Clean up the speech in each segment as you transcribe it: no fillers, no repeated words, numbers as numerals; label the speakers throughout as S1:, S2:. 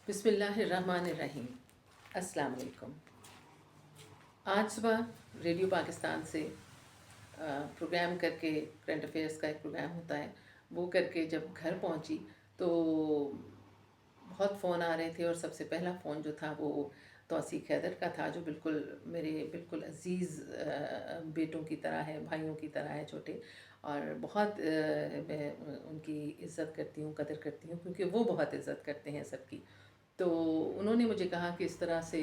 S1: بسم اللہ الرحمن الرحیم۔ السلام علیکم۔ آج صبح ریڈیو پاکستان سے پروگرام کر کے، کرنٹ افیئرس کا ایک پروگرام ہوتا ہے، وہ کر کے جب گھر پہنچی تو بہت فون آ رہے تھے، اور سب سے پہلا فون جو تھا وہ توصیق حیدر کا تھا، جو میرے بالکل عزیز بیٹوں کی طرح ہے، بھائیوں کی طرح ہے چھوٹے، اور بہت میں ان کی عزت کرتی ہوں، قدر کرتی ہوں، کیونکہ وہ بہت عزت کرتے ہیں سب کی۔ تو انہوں نے مجھے کہا کہ اس طرح سے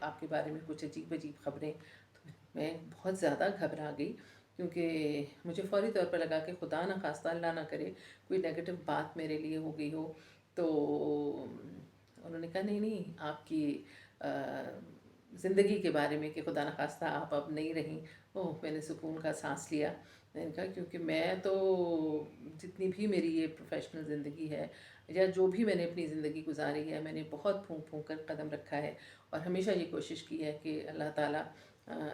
S1: آپ کے بارے میں کچھ عجیب عجیب خبریں، تو میں بہت زیادہ گھبرا گئی، کیونکہ مجھے فوری طور پر لگا کہ خدا نہ خواستہ، اللہ نہ کرے کوئی نیگیٹو بات میرے لیے ہو گئی ہو۔ تو انہوں نے کہا نہیں نہیں، آپ کی زندگی کے بارے میں، کہ خدا نہ خواستہ آپ اب نہیں رہیں۔ میں نے سکون کا سانس لیا۔ میں نے کہا کیونکہ میں تو جتنی بھی میری یہ پروفیشنل زندگی ہے، یا جو بھی میں نے اپنی زندگی گزاری ہے، میں نے بہت پھونک پھونک کر قدم رکھا ہے، اور ہمیشہ یہ کوشش کی ہے کہ اللہ تعالیٰ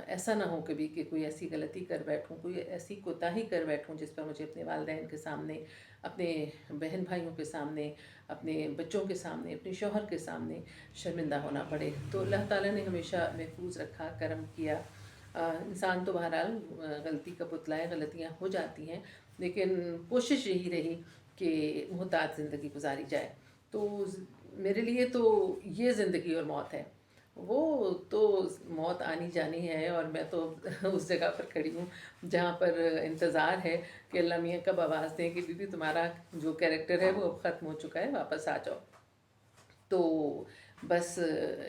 S1: ایسا نہ ہو کبھی کہ کوئی ایسی غلطی کر بیٹھوں، کوئی ایسی کوتاہی کر بیٹھوں جس پر مجھے اپنے والدین کے سامنے، اپنے بہن بھائیوں کے سامنے، اپنے بچوں کے سامنے، اپنے شوہر کے سامنے شرمندہ ہونا پڑے۔ تو اللہ تعالیٰ نے ہمیشہ محفوظ رکھا، کرم کیا۔ انسان تو بہرحال غلطی کا پتلا ہے، غلطیاں ہو جاتی ہیں، لیکن کوشش یہی رہی کہ محتاط زندگی گزاری جائے۔ تو میرے لیے تو یہ زندگی اور موت ہے، وہ تو موت آنی جانی ہے، اور میں تو اس جگہ پر کھڑی ہوں جہاں پر انتظار ہے کہ اللہ میاں کب آواز دیں کہ بی بی تمہارا جو کیریکٹر ہے وہ ختم ہو چکا ہے، واپس آ جاؤ۔ تو بس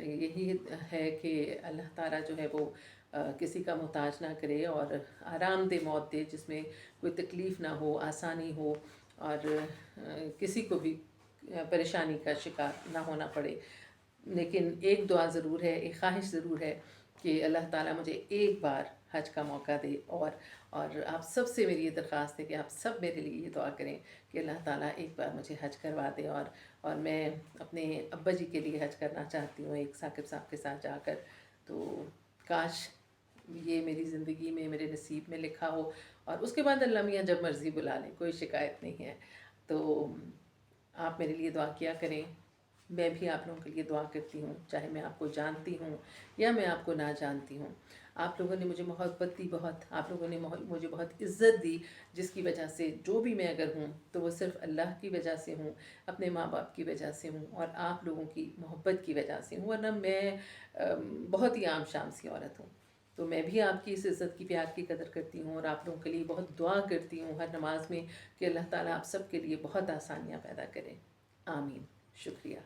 S1: یہی ہے کہ اللہ تعالیٰ جو ہے وہ کسی کا محتاج نہ کرے، اور آرام دہ موت دے، جس میں کوئی تکلیف نہ ہو، آسانی ہو، اور کسی کو بھی پریشانی کا شکار نہ ہونا پڑے۔ لیکن ایک دعا ضرور ہے، ایک خواہش ضرور ہے کہ اللہ تعالیٰ مجھے ایک بار حج کا موقع دے، اور آپ سب سے میری یہ درخواست ہے کہ آپ سب میرے لیے یہ دعا کریں کہ اللہ تعالیٰ ایک بار مجھے حج کروا دے، اور میں اپنے ابا جی کے لیے حج کرنا چاہتی ہوں، ایک ثاقب صاحب کے ساتھ جا کر۔ تو کاش یہ میری زندگی میں، میرے نصیب میں لکھا ہو، اور اس کے بعد اللہ میاں جب مرضی بلا لیں، کوئی شکایت نہیں ہے۔ تو آپ میرے لیے دعا کیا کریں، میں بھی آپ لوگوں کے لیے دعا کرتی ہوں، چاہے میں آپ کو جانتی ہوں یا میں آپ کو نہ جانتی ہوں۔ آپ لوگوں نے مجھے محبت دی بہت، آپ لوگوں نے مجھے بہت عزت دی، جس کی وجہ سے جو بھی میں اگر ہوں تو وہ صرف اللہ کی وجہ سے ہوں، اپنے ماں باپ کی وجہ سے ہوں، اور آپ لوگوں کی محبت کی وجہ سے ہوں، ورنہ میں بہت ہی عام شام سی عورت ہوں۔ تو میں بھی آپ کی اس عزت کی، پیار کی قدر کرتی ہوں، اور آپ لوگوں کے لیے بہت دعا کرتی ہوں ہر نماز میں کہ اللہ تعالیٰ آپ سب کے لیے بہت آسانیاں پیدا کریں۔ آمین۔ شکریہ۔